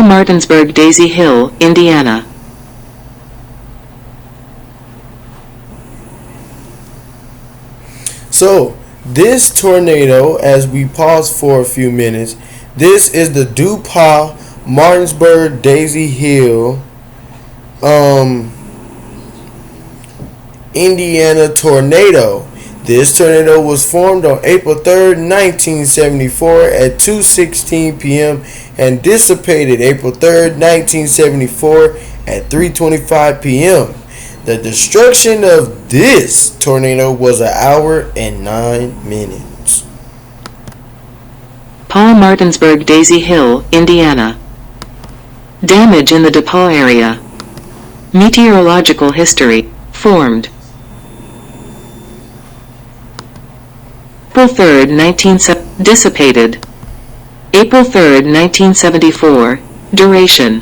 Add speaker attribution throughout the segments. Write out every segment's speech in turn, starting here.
Speaker 1: Martinsburg, Daisy Hill, Indiana.
Speaker 2: So, this tornado, as we pause for a few minutes, this is the DuPont Martinsburg Daisy Hill, Indiana tornado. This tornado was formed on April 3rd, 1974 at 2:16 p.m. and dissipated April 3rd, 1974 at 3:25 p.m. The destruction of this tornado was an hour and 9 minutes.
Speaker 1: Paul Martinsburg, Daisy Hill, Indiana. Damage in the DePaul area. Meteorological history. Formed April 3rd, dissipated April 3rd, 1974. Duration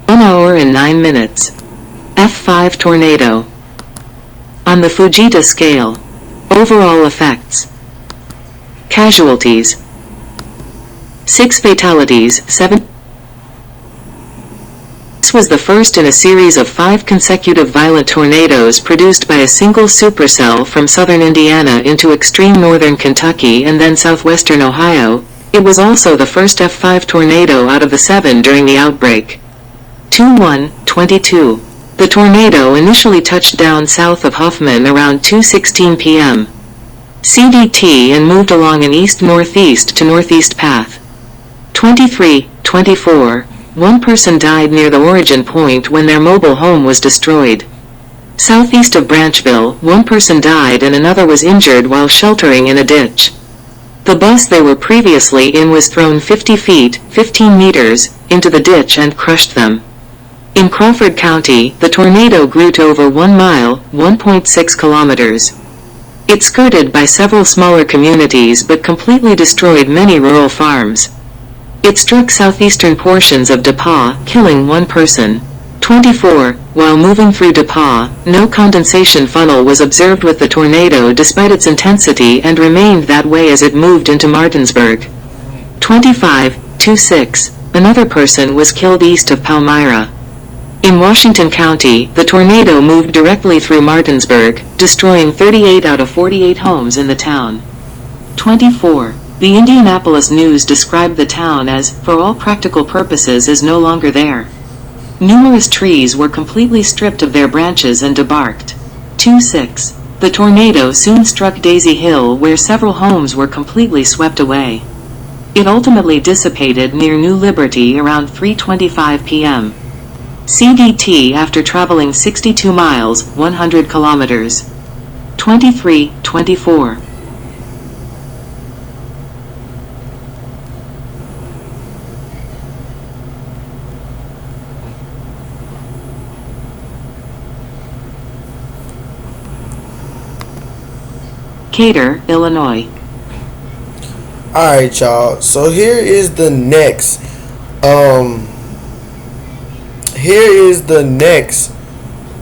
Speaker 1: 1 hour and 9 minutes. F5 tornado. On the Fujita scale. Overall effects. Casualties 6 fatalities, 7. This was the first in a series of 5 consecutive violent tornadoes produced by a single supercell from southern Indiana into extreme northern Kentucky and then southwestern Ohio. It was also the first F5 tornado out of the 7 during the outbreak. 2/1/22. The tornado initially touched down south of Huffman around 2:16 p.m. CDT and moved along an east-northeast to northeast path. 23/24. One person died near the origin point when their mobile home was destroyed. Southeast of Branchville, one person died and another was injured while sheltering in a ditch. The bus they were previously in was thrown 50 feet, 15 meters, into the ditch and crushed them. In Crawford County, the tornado grew to over 1 mile, 1.6 kilometers. It skirted by several smaller communities but completely destroyed many rural farms. It struck southeastern portions of DePaul, killing 1 person. 24. While moving through DePaul, no condensation funnel was observed with the tornado despite its intensity and remained that way as it moved into Martinsburg. 25/26. Another person was killed east of Palmyra. In Washington County, the tornado moved directly through Martinsburg, destroying 38 out of 48 homes in the town. 24. The Indianapolis News described the town as, for all practical purposes, is no longer there. Numerous trees were completely stripped of their branches and debarked. 26. The tornado soon struck Daisy Hill where several homes were completely swept away. It ultimately dissipated near New Liberty around 3:25 p.m. CDT after traveling 62 miles, 100 kilometers. 23/24. Decatur, Illinois.
Speaker 2: Alright, y'all. So here is the next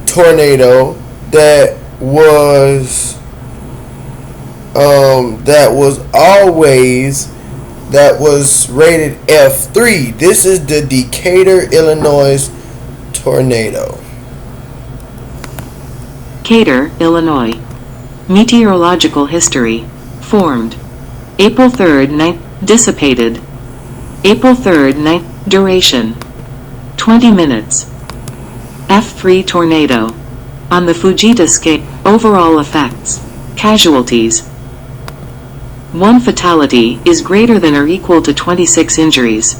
Speaker 2: tornado that was rated F3. This is the Decatur, Illinois tornado.
Speaker 1: Decatur, Illinois. Meteorological history. Formed April 3rd, dissipated April 3rd, duration 20 minutes. F3 tornado. On the Fujita scale. Overall effects. Casualties. 1 fatality is greater than or equal to 26 injuries.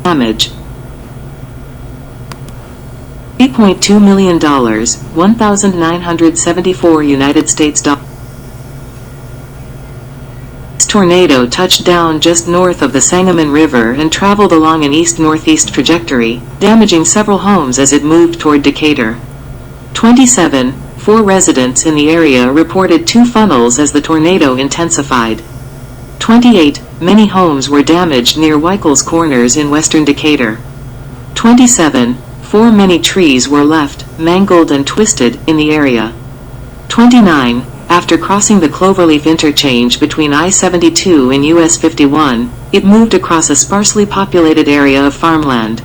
Speaker 1: Damage. $3.2 million, 1,974 United States dollars. This tornado touched down just north of the Sangamon River and traveled along an east-northeast trajectory, damaging several homes as it moved toward Decatur. 27. 4 residents in the area reported 2 funnels as the tornado intensified. 28. Many homes were damaged near Weichels Corners in western Decatur. 27. many trees were left, mangled and twisted, in the area. 29. After crossing the Cloverleaf interchange between I-72 and US 51, it moved across a sparsely populated area of farmland.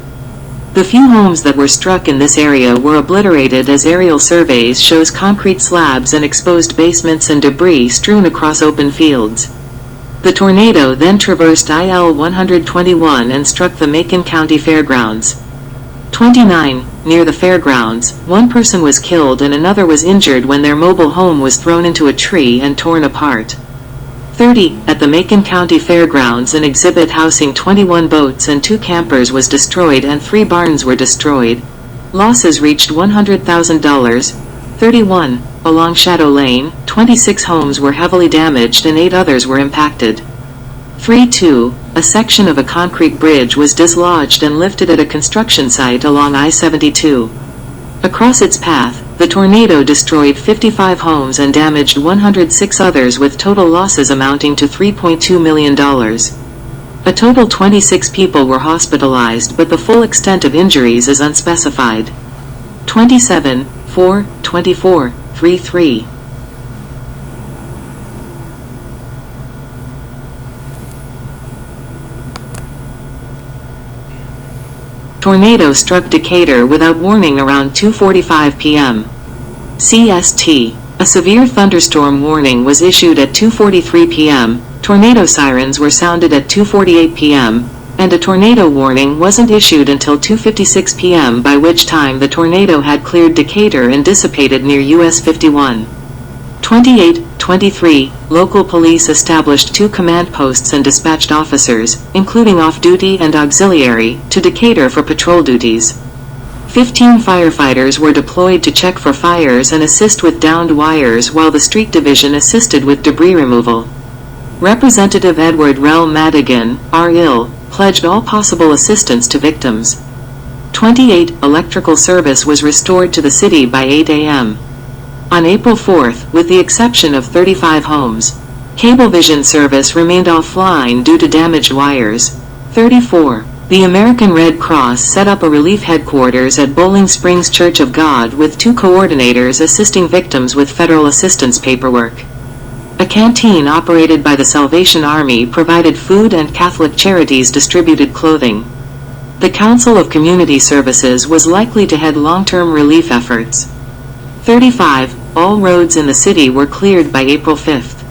Speaker 1: The few homes that were struck in this area were obliterated, as aerial surveys shows concrete slabs and exposed basements and debris strewn across open fields. The tornado then traversed IL-121 and struck the Macon County Fairgrounds. 29. Near the fairgrounds, one person was killed and another was injured when their mobile home was thrown into a tree and torn apart. 30. At the Macon County Fairgrounds, an exhibit housing 21 boats and 2 campers was destroyed and 3 barns were destroyed. Losses reached $100,000. 31. Along Shadow Lane, 26 homes were heavily damaged and 8 others were impacted. 3-2. A section of a concrete bridge was dislodged and lifted at a construction site along I-72. Across its path, the tornado destroyed 55 homes and damaged 106 others, with total losses amounting to $3.2 million. A total 26 people were hospitalized, but the full extent of injuries is unspecified. 27. 4, 24, 3-3. Tornado struck Decatur without warning around 2:45 p.m. CST. A severe thunderstorm warning was issued at 2:43 p.m., tornado sirens were sounded at 2:48 p.m., and a tornado warning wasn't issued until 2:56 p.m., by which time the tornado had cleared Decatur and dissipated near US 51. 28-23, local police established 2 command posts and dispatched officers, including off-duty and auxiliary, to Decatur for patrol duties. 15 firefighters were deployed to check for fires and assist with downed wires, while the street division assisted with debris removal. Representative Edward Rell Madigan, R.I.L., pledged all possible assistance to victims. 28. Electrical service was restored to the city by 8 a.m. On April 4th, with the exception of 35 homes. Cablevision service remained offline due to damaged wires. 34. The American Red Cross set up a relief headquarters at Bowling Springs Church of God, with 2 coordinators assisting victims with federal assistance paperwork. A canteen operated by the Salvation Army provided food, and Catholic Charities distributed clothing. The Council of Community Services was likely to head long-term relief efforts. 35. All roads in the city were cleared by April 5th.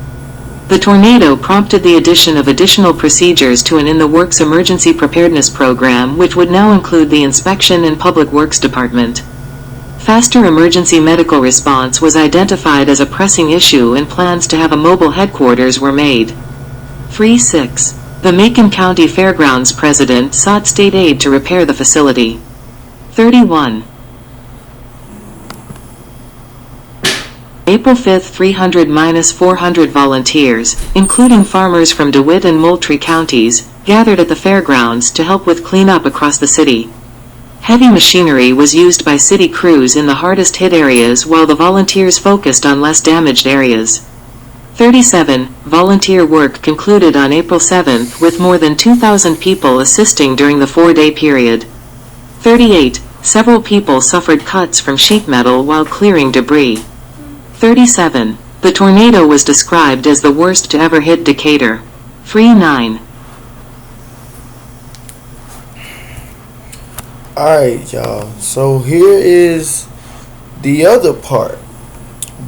Speaker 1: The tornado prompted the addition of additional procedures to an in-the-works emergency preparedness program, which would now include the Inspection and Public Works Department. Faster emergency medical response was identified as a pressing issue, and plans to have a mobile headquarters were made. 3-6. The Macon County Fairgrounds president sought state aid to repair the facility. 31. April 5th, 300-400 volunteers, including farmers from DeWitt and Moultrie counties, gathered at the fairgrounds to help with cleanup across the city. Heavy machinery was used by city crews in the hardest hit areas, while the volunteers focused on less damaged areas. 37. Volunteer work concluded on April 7th, with more than 2,000 people assisting during the 4-day period. 38. Several people suffered cuts from sheet metal while clearing debris. 37. The tornado was described as the worst to ever hit Decatur. 3-9.
Speaker 2: Alright, y'all. So here is the other part.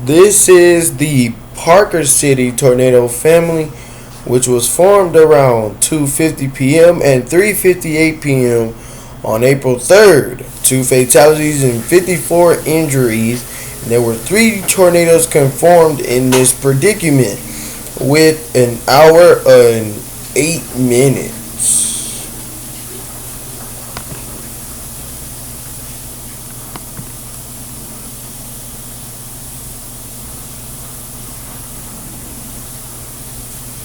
Speaker 2: This is the Parker City tornado family, which was formed around 2:50 p.m. and 3:58 p.m. on April 3rd. 2 fatalities and 54 injuries. There were 3 tornadoes conformed in this predicament, with an hour and 8 minutes.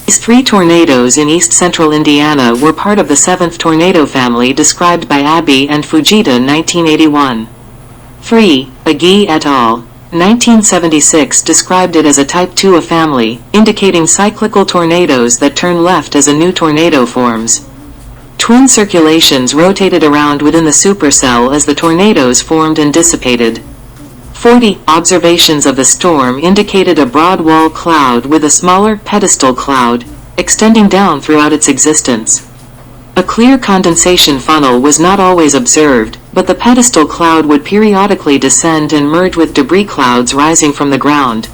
Speaker 1: These 3 tornadoes in east-central Indiana were part of the 7th tornado family described by Abbey and Fujita 1981. 3. Agee et al. 1976 described it as a Type 2A family, indicating cyclical tornadoes that turn left as a new tornado forms. Twin circulations rotated around within the supercell as the tornadoes formed and dissipated. 40. Observations of the storm indicated a broad wall cloud with a smaller pedestal cloud extending down throughout its existence. A clear condensation funnel was not always observed, but the pedestal cloud would periodically descend and merge with debris clouds rising from the ground.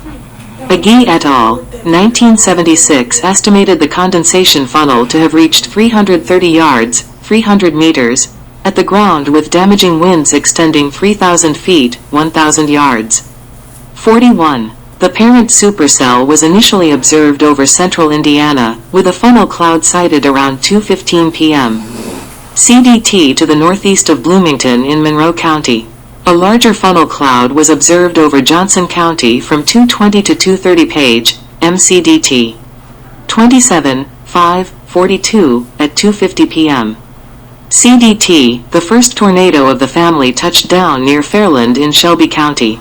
Speaker 1: Agee et al., 1976, estimated the condensation funnel to have reached 330 yards, 300 meters, at the ground with damaging winds extending 3,000 feet, 1,000 yards. 41. The parent supercell was initially observed over central Indiana, with a funnel cloud sighted around 2:15 p.m. CDT to the northeast of Bloomington in Monroe County. A larger funnel cloud was observed over Johnson County from 2:20 to 2:30 page, MCDT. 27, 5:42, at 2:50 p.m. CDT, the first tornado of the family touched down near Fairland in Shelby County.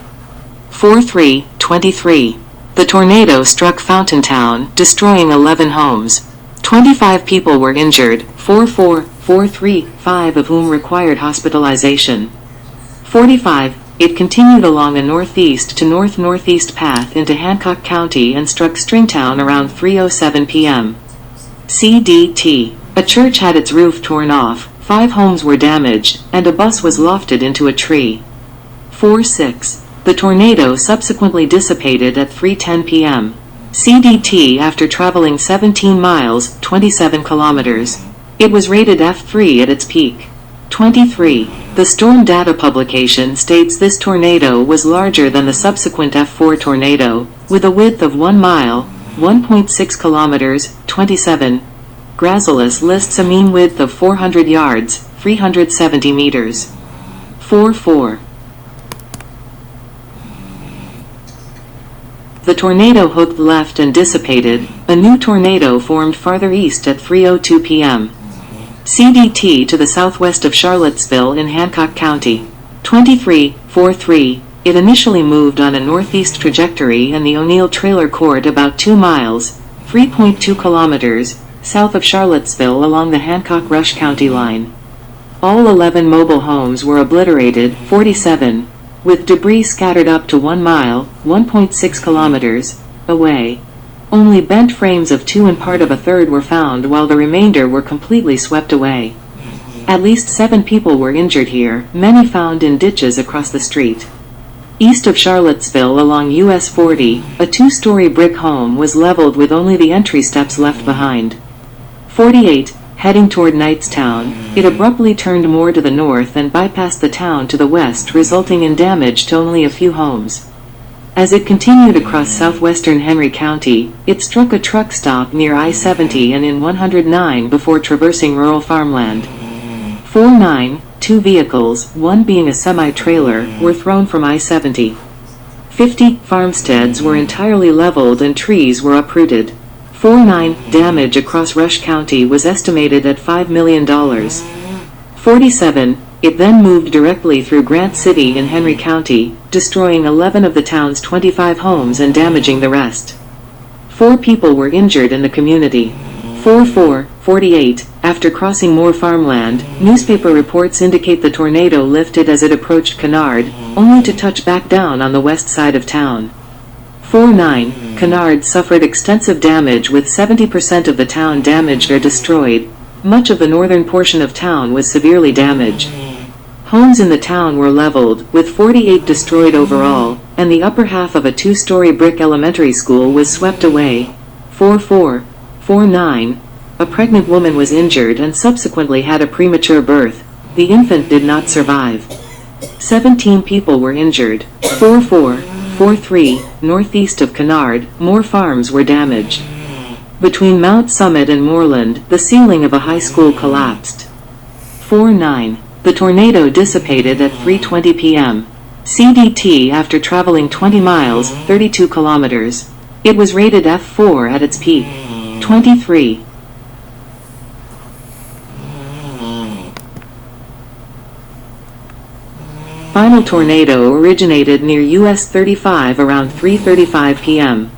Speaker 1: 4:23. The tornado struck Fountaintown, destroying 11 homes. 25 people were injured, 5 of whom required hospitalization. 45. It continued along a northeast to north-northeast path into Hancock County and struck Stringtown around 3:07 p.m. CDT. A church had its roof torn off, 5 homes were damaged, and a bus was lofted into a tree. 4:6. The tornado subsequently dissipated at 3:10 p.m. CDT after traveling 17 miles, 27 kilometers. It was rated F3 at its peak. 23. The storm data publication states this tornado was larger than the subsequent F4 tornado, with a width of 1 mile, 1.6 kilometers, 27. Grazalus lists a mean width of 400 yards, 370 meters. 4:4. The tornado hooked left and dissipated. A new tornado formed farther east at 3:02 p.m. CDT to the southwest of Charlottesville in Hancock County. 23:43. It initially moved on a northeast trajectory and the O'Neill Trailer Court about 2 miles, 3.2 kilometers, south of Charlottesville along the Hancock-Rush County line. All 11 mobile homes were obliterated, 47, with debris scattered up to 1 mile, 1.6 kilometers, away. Only bent frames of 2 and part of a third were found while the remainder were completely swept away. At least 7 people were injured here, many found in ditches across the street. East of Charlottesville along US 40, a 2-story brick home was leveled with only the entry steps left behind. 48. Heading toward Knightstown, it abruptly turned more to the north and bypassed the town to the west, resulting in damage to only a few homes. As it continued across southwestern Henry County, it struck a truck stop near I-70 and in 109 before traversing rural farmland. 49. 2 vehicles, one being a semi-trailer, were thrown from I-70. 50. Farmsteads were entirely leveled and trees were uprooted. 49. Damage across Rush County was estimated at $5 million. 47. It then moved directly through Grant City in Henry County, destroying 11 of the town's 25 homes and damaging the rest. 4 people were injured in the community. 48. After crossing more farmland, newspaper reports indicate the tornado lifted as it approached Kennard, only to touch back down on the west side of town. 49. Kennard suffered extensive damage with 70% of the town damaged or destroyed. Much of the northern portion of town was severely damaged. Homes in the town were leveled, with 48 destroyed overall, and the upper half of a 2-story brick elementary school was swept away. 49. A pregnant woman was injured and subsequently had a premature birth. The infant did not survive. 17 people were injured. 43. Northeast of Kennard, more farms were damaged. Between Mount Summit and Moreland, the ceiling of a high school collapsed. 49. The tornado dissipated at 3:20 p.m. CDT after traveling 20 miles, 32 kilometers. It was rated F4 at its peak. 23. Final tornado originated near US 35 around 3:35 p.m.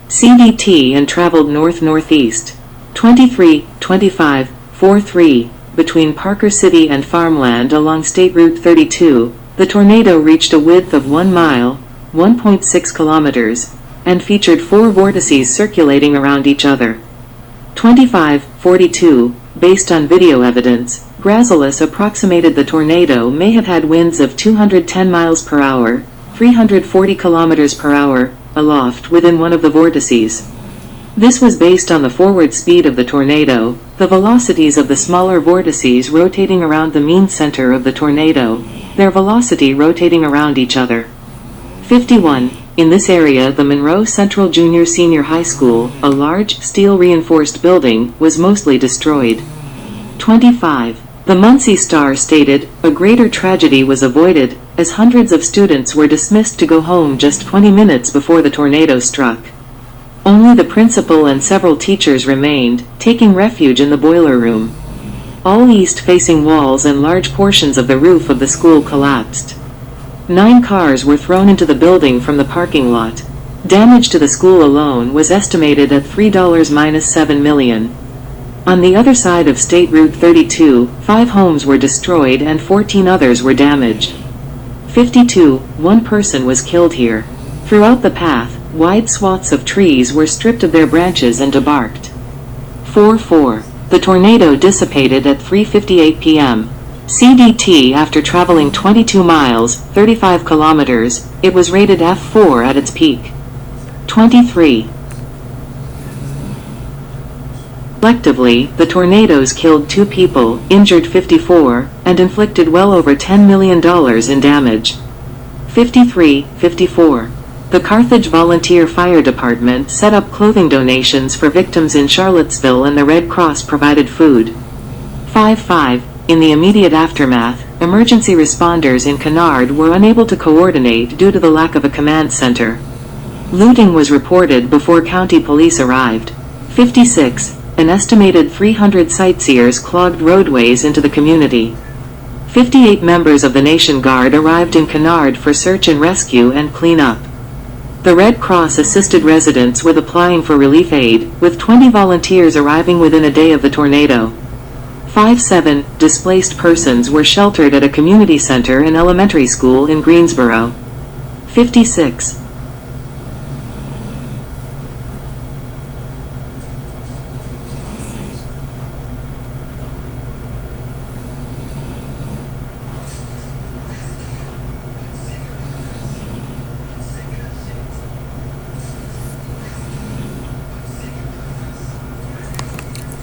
Speaker 1: CDT and traveled north-northeast. 23:25, 43, between Parker City and Farmland along State Route 32, The tornado reached a width of 1 mile, 1.6 kilometers, and featured 4 vortices circulating around each other. 2542, based on video evidence, Grazalus approximated the tornado may have had winds of 210 miles per hour, 340 kilometers per hour, aloft within one of the vortices. This was based on the forward speed of the tornado, the velocities of the smaller vortices rotating around the mean center of the tornado, their velocity rotating around each other. 51. In this area, the Monroe Central Junior-Senior High School, a large, steel-reinforced building, was mostly destroyed. 25. The Muncie Star stated, "A greater tragedy was avoided, as hundreds of students were dismissed to go home just 20 minutes before the tornado struck. Only the principal and several teachers remained, taking refuge in the boiler room. All east-facing walls and large portions of the roof of the school collapsed. 9 cars were thrown into the building from the parking lot. Damage to the school alone was estimated at $3-7 million. On the other side of State Route 32, 5 homes were destroyed and 14 others were damaged. 52. 1 person was killed here. Throughout the path, wide swaths of trees were stripped of their branches and debarked. 44. The tornado dissipated at 3:58 p.m. CDT. After traveling 22 miles, 35 kilometers, it was rated F4 at its peak. 23. Collectively, the tornadoes killed 2 people, injured 54, and inflicted well over $10 million in damage. 53-54. The Carthage Volunteer Fire Department set up clothing donations for victims in Charlottesville, and the Red Cross provided food. 5-5. In the immediate aftermath, emergency responders in Kennard were unable to coordinate due to the lack of a command center. Looting was reported before county police arrived. 56. An estimated 300 sightseers clogged roadways into the community. 58 members of the Nation Guard arrived in Kennard for search and rescue and cleanup. The Red Cross assisted residents with applying for relief aid, with 20 volunteers arriving within a day of the tornado. 5-7. Displaced persons were sheltered at a community center and elementary school in Greensboro. 56.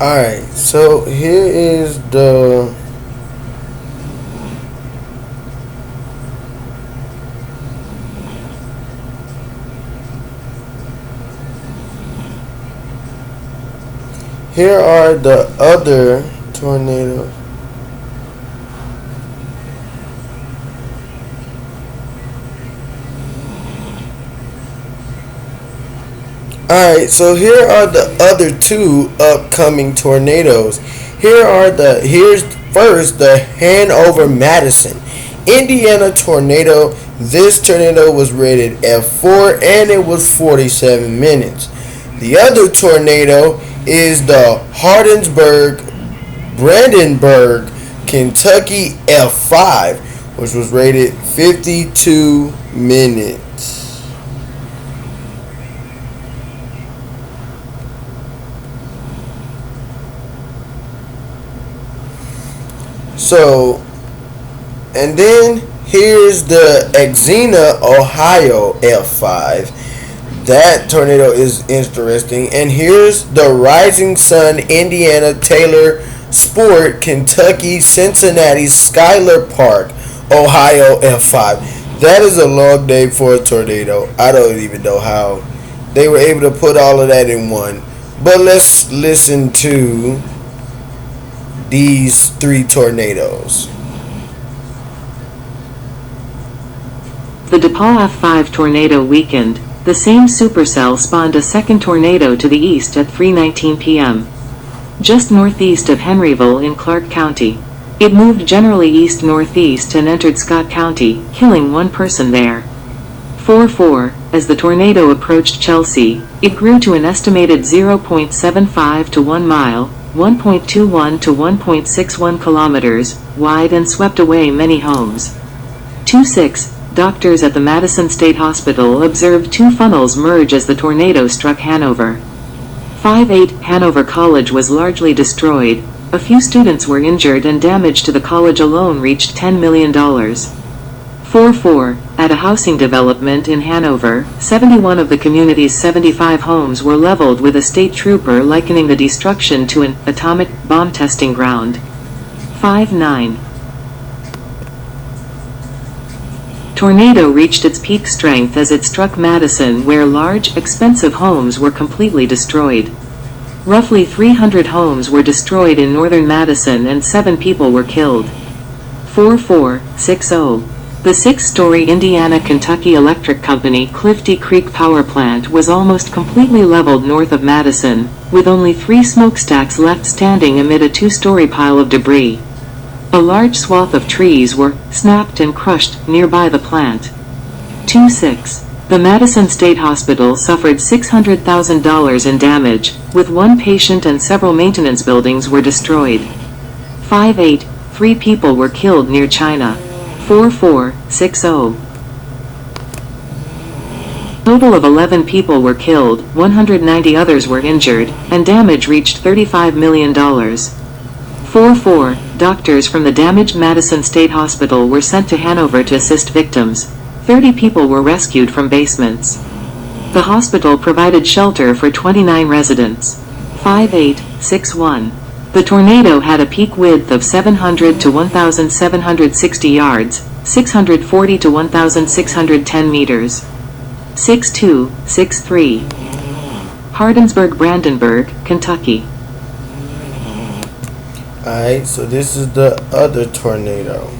Speaker 2: Alright, so here is the here are the other tornadoes. Alright, so here are the other 2 upcoming tornadoes. Here's first the Hanover Madison, Indiana tornado. This tornado was rated F4 and it was 47 minutes. The other tornado is the Hardinsburg, Brandenburg, Kentucky F5, which was rated 52 minutes. So, and then here's the Xena, Ohio F5. That tornado is interesting. And here's the Rising Sun, Indiana, Taylor Sport, Kentucky, Cincinnati, Schuyler Park, Ohio F5. That is a long name for a tornado. I don't even know how they were able to put all of that in one. But let's listen to these 3 tornadoes.
Speaker 1: The DePaul F5 tornado weakened. The same supercell spawned a second tornado to the east at 3:19 p.m. just northeast of Henryville in Clark County. It moved generally east-northeast and entered Scott County, killing 1 person there. 4-4. As the tornado approached Chelsea, it grew to an estimated 0.75 to 1 mile, 1.21 to 1.61 kilometers, wide and swept away many homes. 2-6. Doctors at the Madison State Hospital observed two funnels merge as the tornado struck Hanover. 5-8. Hanover College was largely destroyed. A few students were injured and damage to the college alone reached $10 million. 4-4. At a housing development in Hanover, 71 of the community's 75 homes were leveled, with a state trooper likening the destruction to an atomic bomb testing ground. 5-9. Tornado reached its peak strength as it struck Madison, where large, expensive homes were completely destroyed. Roughly 300 homes were destroyed in northern Madison and 7 people were killed. 4-4-6-0. The 6-story Indiana-Kentucky Electric Company Clifty Creek Power Plant was almost completely leveled north of Madison, with only 3 smokestacks left standing amid a 2-story pile of debris. A large swath of trees were snapped and crushed nearby the plant. 2-6. The Madison State Hospital suffered $600,000 in damage, with 1 patient and several maintenance buildings were destroyed. 5-8. 3 people were killed near China. 4-4-6-0. A total of 11 people were killed, 190 others were injured, and damage reached $35 million. 4-4. Doctors from the damaged Madison State Hospital were sent to Hanover to assist victims. 30 people were rescued from basements. The hospital provided shelter for 29 residents. 5-8-6-1. The tornado had a peak width of 700 to 1,760 yards, 640 to 1,610 meters. 6-2-6-3. Hardinsburg-Brandenburg, Kentucky.
Speaker 2: Alright, so this is the other tornado.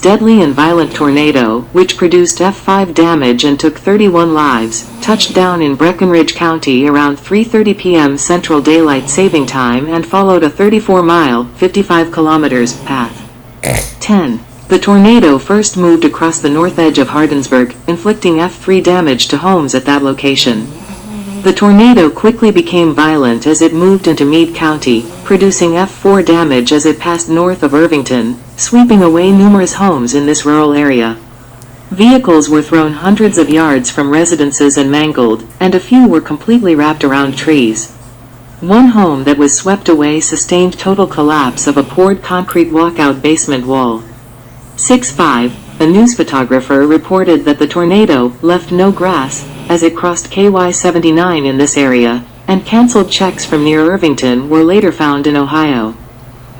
Speaker 1: Deadly and violent tornado, which produced F5 damage and took 31 lives, touched down in Breckinridge County around 3:30 p.m. Central Daylight Saving Time and followed a 34-mile (55 kilometers) path. 10. The tornado first moved across the north edge of Hardinsburg, inflicting F3 damage to homes at that location. The tornado quickly became violent as it moved into Meade County, producing F4 damage as it passed north of Irvington, sweeping away numerous homes in this rural area. Vehicles were thrown hundreds of yards from residences and mangled, and a few were completely wrapped around trees. One home that was swept away sustained total collapse of a poured concrete walkout basement wall. 6-5. A news photographer reported that the tornado left no grass as it crossed KY-79 in this area, and canceled checks from near Irvington were later found in Ohio.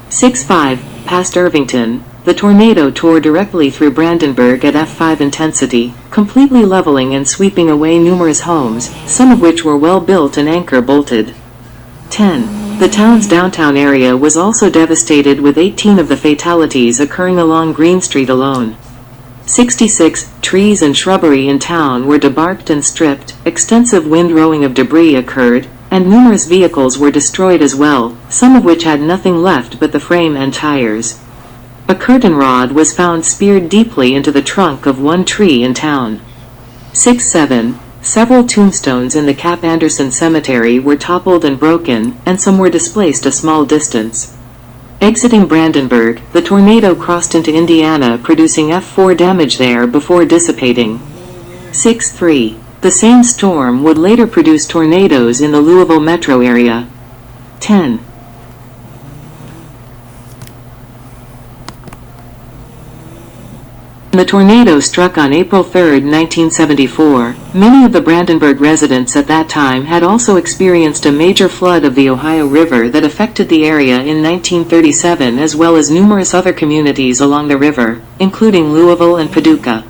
Speaker 1: 6-5. Past Irvington, the tornado tore directly through Brandenburg at F5 intensity, completely leveling and sweeping away numerous homes, some of which were well built and anchor bolted. 10. The town's downtown area was also devastated, with 18 of the fatalities occurring along Green Street alone. 66. Trees and shrubbery in town were debarked and stripped, extensive windrowing of debris occurred, and numerous vehicles were destroyed as well, some of which had nothing left but the frame and tires. A curtain rod was found speared deeply into the trunk of one tree in town. 6-7. Several tombstones in the Cap Anderson Cemetery were toppled and broken, and some were displaced a small distance. Exiting Brandenburg, the tornado crossed into Indiana, producing F4 damage there before dissipating. 6-3. The same storm would later produce tornadoes in the Louisville metro area. 10. The tornado struck on April 3, 1974. Many of the Brandenburg residents at that time had also experienced a major flood of the Ohio River that affected the area in 1937, as well as numerous other communities along the river, including Louisville and Paducah.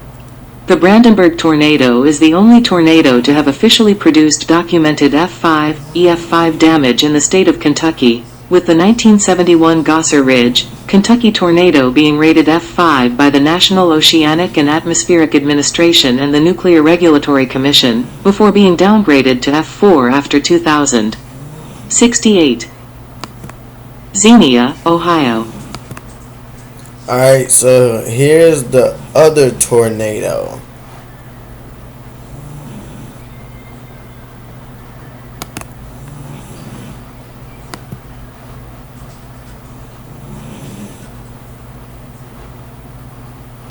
Speaker 1: The Brandenburg tornado is the only tornado to have officially produced documented F5, EF5 damage in the state of Kentucky, with the 1971 Gosser Ridge, Kentucky tornado being rated F5 by the National Oceanic and Atmospheric Administration and the Nuclear Regulatory Commission, before being downgraded to F4 after 2000. 68. Xenia, Ohio.
Speaker 2: Alright, so here's the other tornado.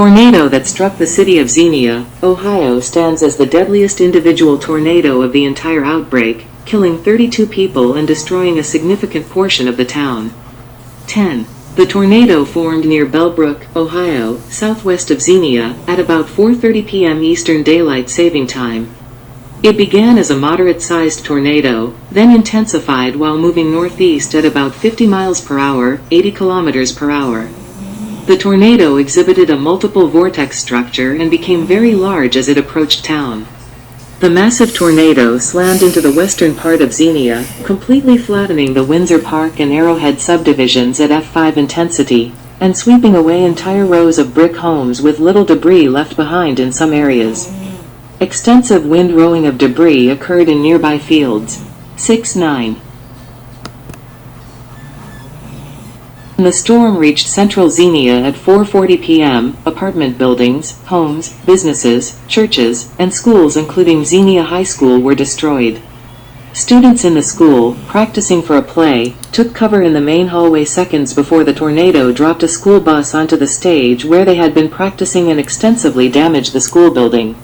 Speaker 1: Tornado that struck the city of Xenia, Ohio stands as the deadliest individual tornado of the entire outbreak, killing 32 people and destroying a significant portion of the town. 10. The tornado formed near Bellbrook, Ohio, southwest of Xenia, at about 4:30 p.m. Eastern Daylight Saving Time. It began as a moderate-sized tornado, then intensified while moving northeast at about 50 miles per hour, 80 kilometers per hour. The tornado exhibited a multiple vortex structure and became very large as it approached town. The massive tornado slammed into the western part of Xenia, completely flattening the Windsor Park and Arrowhead subdivisions at F5 intensity, and sweeping away entire rows of brick homes with little debris left behind in some areas. Extensive windrowing of debris occurred in nearby fields. 6-9. When the storm reached central Xenia at 4:40 p.m., apartment buildings, homes, businesses, churches, and schools including Xenia High School were destroyed. Students in the school, practicing for a play, took cover in the main hallway seconds before the tornado dropped a school bus onto the stage where they had been practicing and extensively damaged the school building.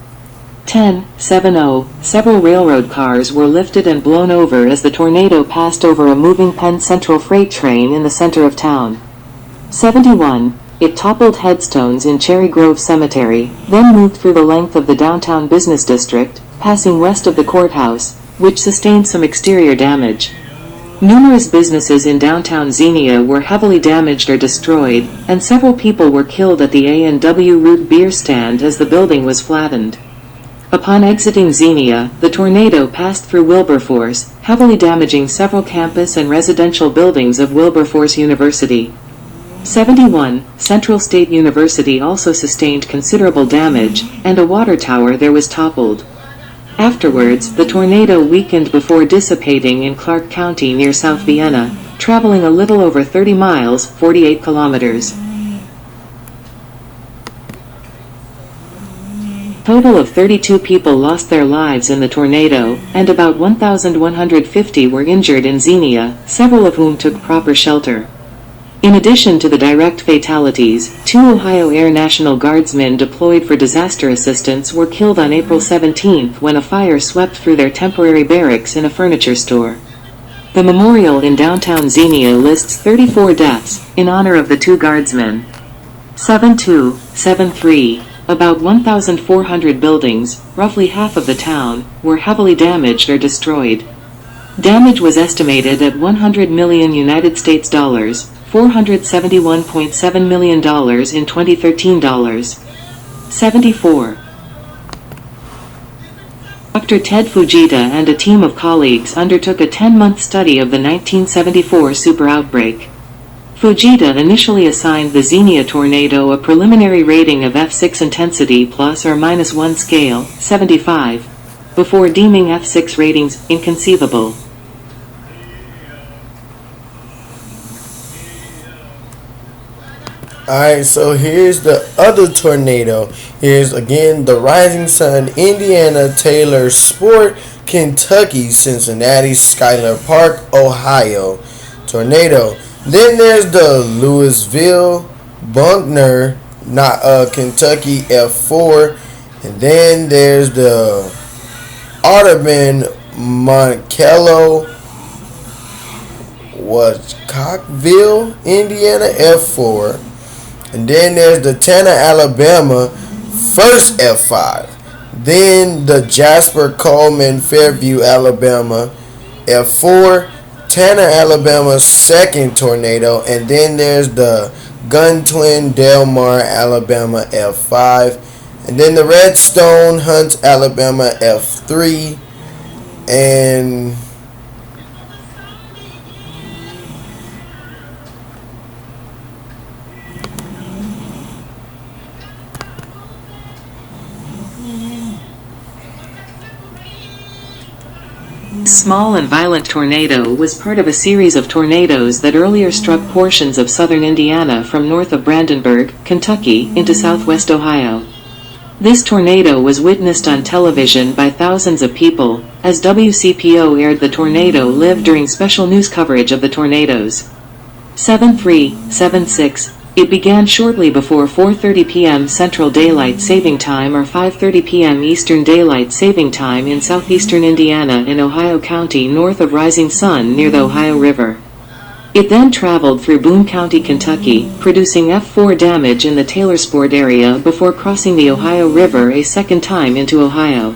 Speaker 1: 10:70, several railroad cars were lifted and blown over as the tornado passed over a moving Penn Central freight train in the center of town. 71, it toppled headstones in Cherry Grove Cemetery, then moved through the length of the downtown business district, passing west of the courthouse, which sustained some exterior damage. Numerous businesses in downtown Xenia were heavily damaged or destroyed, and several people were killed at the A&W Root beer stand as the building was flattened. Upon exiting Xenia, the tornado passed through Wilberforce, heavily damaging several campus and residential buildings of Wilberforce University. 71, Central State University also sustained considerable damage, and a water tower there was toppled. Afterwards, the tornado weakened before dissipating in Clark County near South Vienna, traveling a little over 30 miles, 48 kilometers. A total of 32 people lost their lives in the tornado, and about 1,150 were injured in Xenia, several of whom took proper shelter. In addition to the direct fatalities, 2 Ohio Air National Guardsmen deployed for disaster assistance were killed on April 17 when a fire swept through their temporary barracks in a furniture store. The memorial in downtown Xenia lists 34 deaths, in honor of the 2 guardsmen. 7-2, 7-3. About 1,400 buildings, roughly half of the town, were heavily damaged or destroyed. Damage was estimated at $100 million United States dollars, $471.7 million in 2013 dollars. 74. Dr. Ted Fujita and a team of colleagues undertook a 10-month study of the 1974 super outbreak. Fujita initially assigned the Xenia tornado a preliminary rating of F6 intensity plus or minus 1 scale, 75, before deeming F6 ratings inconceivable.
Speaker 2: Alright, so here's the other tornado. Here's again the Rising Sun, Indiana, Taylor Sport, Kentucky, Cincinnati, Schuyler Park, Ohio tornado. Then there's the Louisville, Buckner, Kentucky F4. And then there's the Audubon, Monkello, Cockville, Indiana F4. And then there's the Tanner, Alabama, first F5. Then the Jasper Coleman, Fairview, Alabama, F4. Tanner, Alabama, second tornado. And then there's the Gun Twin, Delmar, Alabama, F5. And then the Redstone, Hunt, Alabama, F3. And
Speaker 1: This small and violent tornado was part of a series of tornadoes that earlier struck portions of southern Indiana from north of Brandenburg, Kentucky, into southwest Ohio. This tornado was witnessed on television by thousands of people, as WCPO aired the tornado live during special news coverage of the tornadoes. 7-3, 7-6, It began shortly before 4:30 p.m. Central Daylight Saving Time or 5:30 p.m. Eastern Daylight Saving Time in southeastern Indiana in Ohio County north of Rising Sun near the Ohio River. It then traveled through Boone County, Kentucky, producing F4 damage in the Taylorsport area before crossing the Ohio River a second time into Ohio.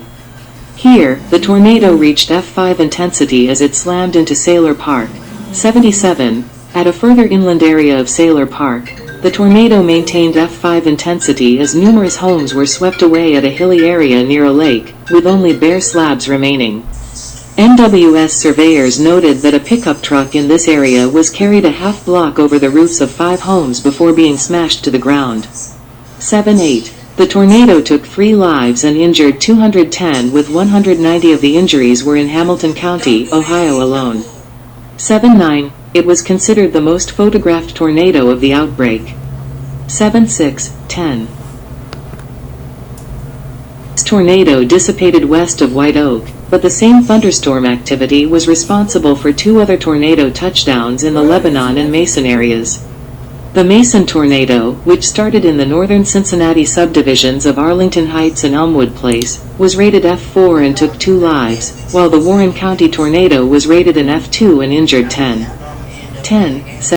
Speaker 1: Here, the tornado reached F5 intensity as it slammed into Sailor Park, 77. At a further inland area of Sailor Park, the tornado maintained F5 intensity as numerous homes were swept away at a hilly area near a lake, with only bare slabs remaining. NWS surveyors noted that a pickup truck in this area was carried a half block over the roofs of 5 homes before being smashed to the ground. 7-8. The tornado took 3 lives and injured 210, with 190 of the injuries were in Hamilton County, Ohio alone. 7-9. It was considered the most photographed tornado of the outbreak. 7-6-10. This tornado dissipated west of White Oak, but the same thunderstorm activity was responsible for 2 other tornado touchdowns in the Lebanon and Mason areas. The Mason tornado, which started in the northern Cincinnati subdivisions of Arlington Heights and Elmwood Place, was rated F4 and took 2 lives, while the Warren County tornado was rated an F2 and injured 10.